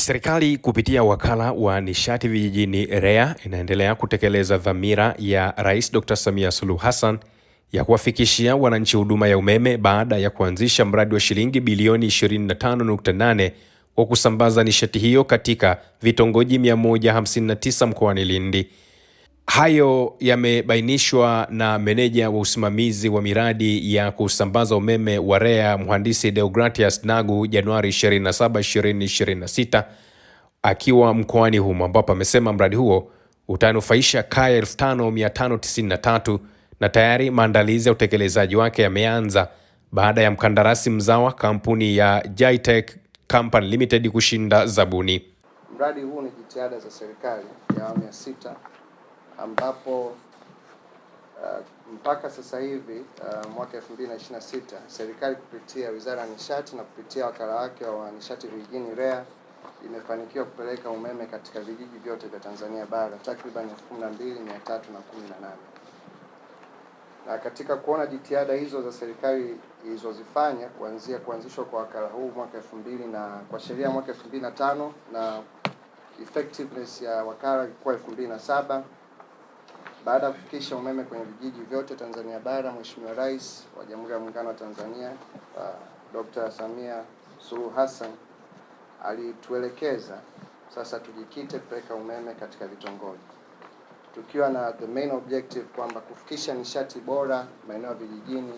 Serikali kupitia wakala wa nishati vijijini REA inaendelea kutekeleza dhamira ya Rais Dr. Samia Suluhu Hassan ya kuwafikishia wananchi huduma ya umeme baada ya kuanzisha mradi wa shilingi bilioni 25.8 wa kusambaza nishati hiyo katika vitongoji 159 mkoani Lindi. Hayo yamebainishwa na meneja wa usimamizi wa miradi ya kusambaza umeme wa REA Mhandisi Deogratias Nagu Januari 27, 2026 akiwa mkoani humo, ambapo amesema mradi huo utanufaisha kaya 5593 na tayari maandalizi ya utekelezaji wake yameanza baada ya mkandarasi mzawa kampuni ya Jitech Company Limited kushinda zabuni. Mradi huu ni jitihada za serikali ya awamu ya 6 ambapo mpaka sasa hivi mwaka 2026 serikali kupitia Wizara ya Nishati na kupitia wakala wake wa nishati vijijini REA imefanikiwa kupeleka umeme katika vijiji vyote vya Tanzania bara takriban 12318. Na katika kuona jitihada hizo za serikali ilizozifanya kuanzia kuanzishwa kwa wakala huu mwaka 2000 na kwa sheria mwaka 2005 na effectiveness ya wakala ilikuwa 2007. Baada ya kufikisha umeme kwenye vijiji vyote Tanzania bara, Mheshimiwa Rais wa Jamhuri ya Muungano wa Tanzania Dr. Samia Suluhu Hassan alituelekeza sasa tujikite kupeleka umeme katika vitongoji, tukiwa na the main objective kwamba kufikisha nishati bora maeneo ya vijijini,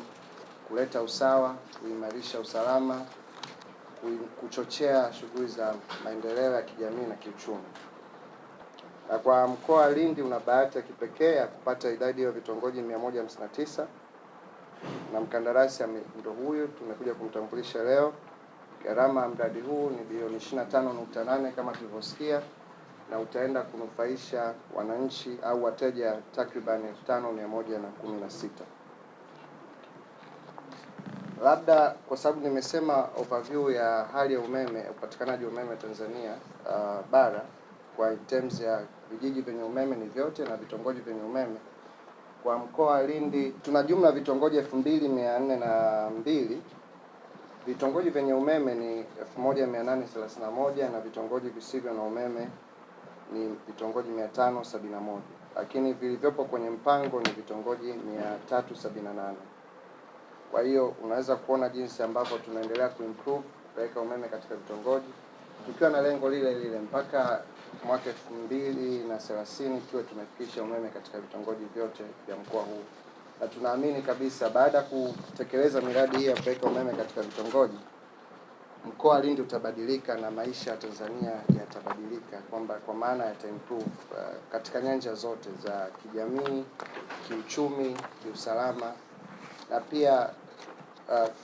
kuleta usawa, kuimarisha usalama, kuchochea shughuli za maendeleo ya kijamii na kiuchumi. Na kwa mkoa wa Lindi una bahati ya kipekee ya kupata idadi ya vitongoji 159 na mkandarasi ndio huyu tumekuja kumtambulisha leo. Gharama ya mradi huu ni bilioni 25.8 kama tulivyosikia, na utaenda kunufaisha wananchi au wateja takriban 5116. Labda kwa sababu nimesema overview ya hali ya umeme, upatikanaji wa umeme Tanzania bara kwa terms ya vijiji vyenye umeme ni vyote na vitongoji vyenye umeme. Kwa mkoa wa Lindi tuna jumla vitongoji 2402. Vitongoji vyenye umeme ni 1831 na vitongoji visivyo na umeme ni vitongoji 571. Lakini vilivyopo kwenye mpango ni vitongoji 378. Kwa hiyo unaweza kuona jinsi ambavyo tunaendelea kuimprove kupeleka umeme katika vitongoji, tukiwa na lengo lile lile mpaka mwaka 2030 tuwe tumefikisha umeme katika vitongoji vyote vya mkoa huu. Na tunaamini kabisa baada ya kutekeleza miradi hii ya kupeleka umeme katika vitongoji, mkoa wa Lindi utabadilika na maisha ya Tanzania yatabadilika, kwamba kwa maana yataimprove katika nyanja zote za kijamii, kiuchumi, kiusalama, na pia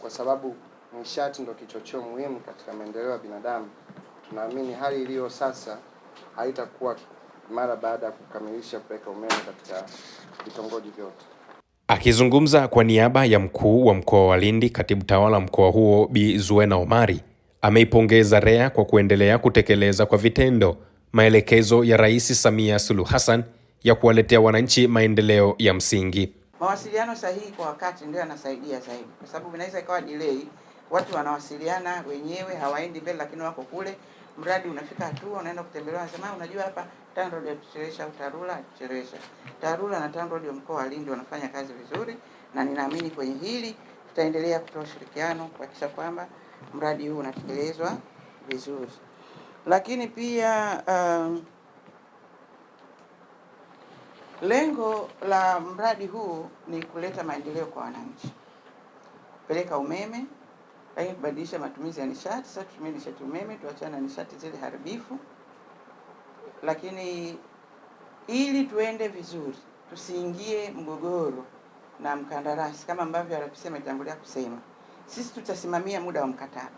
kwa sababu nishati ndio kichocheo muhimu katika maendeleo ya binadamu. Tunaamini hali iliyo sasa haitakuwa mara baada ya kukamilisha kupeleka umeme katika vitongoji vyote. Akizungumza kwa niaba ya mkuu wa mkoa wa Lindi, katibu tawala mkoa huo Bi Zuena Omari ameipongeza REA kwa kuendelea kutekeleza kwa vitendo maelekezo ya Rais Samia Suluhu Hassan ya kuwaletea wananchi maendeleo ya msingi. Mawasiliano sahihi kwa wakati ndio yanasaidia zaidi, kwa sababu inaweza ikawa delay, watu wanawasiliana wenyewe hawaendi mbele, lakini wako kule, mradi unafika hatua unaenda kutembelewa, unasema unajua hapa TANROADS yatuchelewesha au TARURA yatuchelewesha. TARURA na TANROADS mkoa wa Lindi wanafanya kazi vizuri, na ninaamini kwenye hili tutaendelea kutoa ushirikiano kuhakikisha kwamba mradi huu unatekelezwa vizuri. Lakini pia lengo la mradi huu ni kuleta maendeleo kwa wananchi, kupeleka umeme, lakini kubadilisha matumizi ya nishati. Sasa tutumie nishati umeme, tuachane na nishati zile haribifu. Lakini ili tuende vizuri, tusiingie mgogoro na mkandarasi, kama ambavyo RPC ametangulia kusema, sisi tutasimamia muda wa mkataba,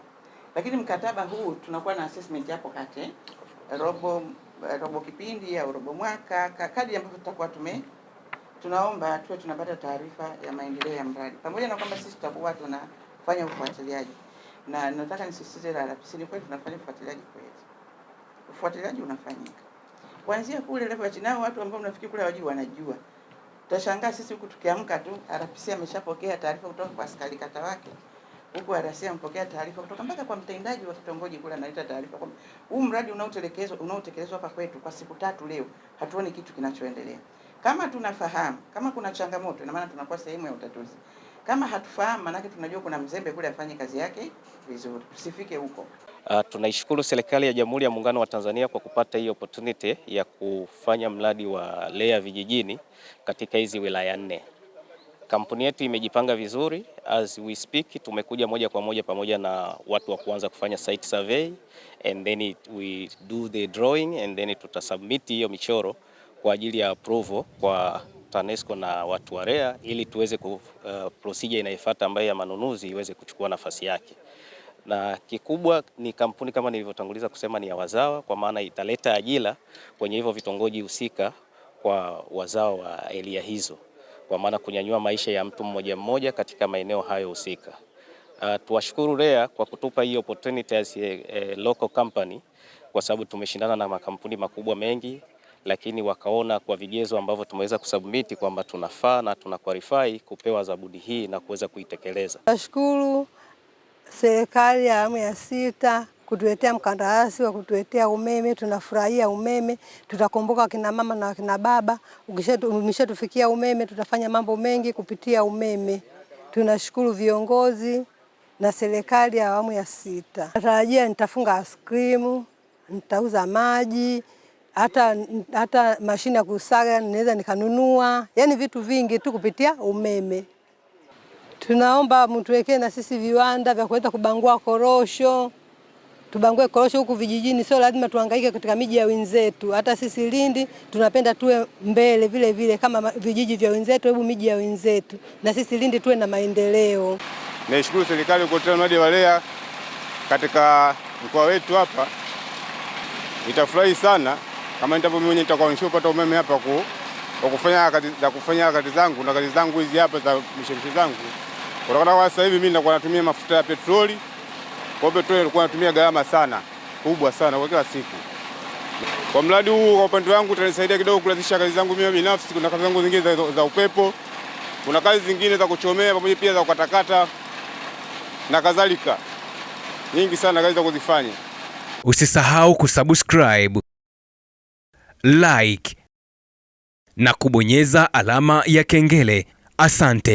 lakini mkataba huu tunakuwa na assessment hapo kati, robo kipindi au robo mwaka, kadri ambavyo tutakuwa tunaomba tuwe tunapata taarifa ya maendeleo ya mradi, pamoja na kwamba sisi tutakuwa tunafanya ufuatiliaji. Na nataka nisisitize la RPC ni kweli tunafanya ufuatiliaji kweli. Ufuatiliaji unafanyika kuanzia kule level ya chini, watu ambao mnafikiri kule hawajui wanajua. Tutashangaa sisi huku tukiamka tu RPC ameshapokea taarifa kutoka kwa askari kata wake huku RC mpokea taarifa kutoka mpaka kwa mtendaji wa kitongoji kule, analeta taarifa kwamba huu mradi unaotekelezwa hapa kwetu kwa siku 3 leo hatuoni kitu kinachoendelea. Kama tunafahamu kama kuna changamoto, ina maana tunakuwa sehemu ya utatuzi. Kama hatufahamu, maana tunajua kuna mzembe kule afanye kazi yake vizuri, tusifike huko. Tunaishukuru serikali ya Jamhuri ya Muungano wa Tanzania kwa kupata hii opportunity ya kufanya mradi wa REA vijijini katika hizi wilaya 4. Kampuni yetu imejipanga vizuri, as we speak tumekuja moja kwa moja pamoja na watu wa kuanza kufanya site survey, and then we do the drawing, and then tutasubmit hiyo michoro kwa ajili ya approval kwa TANESCO na watu wa REA ili tuweze procedure inayofuata ambayo ya manunuzi iweze kuchukua nafasi yake. Na kikubwa ni kampuni kama nilivyotanguliza kusema ni ya wazawa, kwa maana italeta ajira kwenye hivyo vitongoji husika kwa wazawa wa area hizo, kwa maana kunyanyua maisha ya mtu mmoja mmoja katika maeneo hayo husika. Tuwashukuru REA kwa kutupa hii opportunity as a local company, kwa sababu tumeshindana na makampuni makubwa mengi, lakini wakaona kwa vigezo ambavyo tumeweza kusubmit kwamba tunafaa na tuna qualify kupewa zabuni hii na kuweza kuitekeleza. Nashukuru serikali ya awamu ya 6 kutuletea mkandarasi wa kutuletea umeme. Tunafurahia umeme, tutakumbuka wakina mama na wakina baba. Ukishatufikia umeme, tutafanya mambo mengi kupitia umeme. Tunashukuru viongozi na serikali ya awamu ya 6. Natarajia nitafunga ice cream, nitauza maji, hata mashine ya kusaga naweza nikanunua, yani vitu vingi tu kupitia umeme. Tunaomba mtuwekee na sisi viwanda vya kuweza kubangua korosho. Tubangue korosho huku vijijini, sio lazima tuhangaike katika miji ya wenzetu. Hata sisi Lindi tunapenda tuwe mbele vile vile kama vijiji vya wenzetu, hebu miji ya wenzetu, na sisi Lindi tuwe na maendeleo. Naishukuru serikali kwa kutoa mradi wa REA katika mkoa wetu hapa. Nitafurahi sana kama mimi mwenyewe nitakuwa nishapata umeme hapa kwa kufanya kazi zangu na kazi zangu hizi hapa za mishemishe zangu. Kwa sasa hivi mimi nitakuwa natumia mafuta ya petroli. Kwa petroli nilikuwa natumia gharama sana kubwa sana kwa kila siku. Kwa mradi huu kwa upande wangu utanisaidia kidogo kurahisisha kazi zangu mimi binafsi. Kuna kazi zangu zingine za upepo, kuna kazi zingine za kuchomea pamoja pia za kukatakata na kadhalika. Nyingi sana kazi za kuzifanya. Usisahau kusubscribe, like na kubonyeza alama ya kengele. Asante.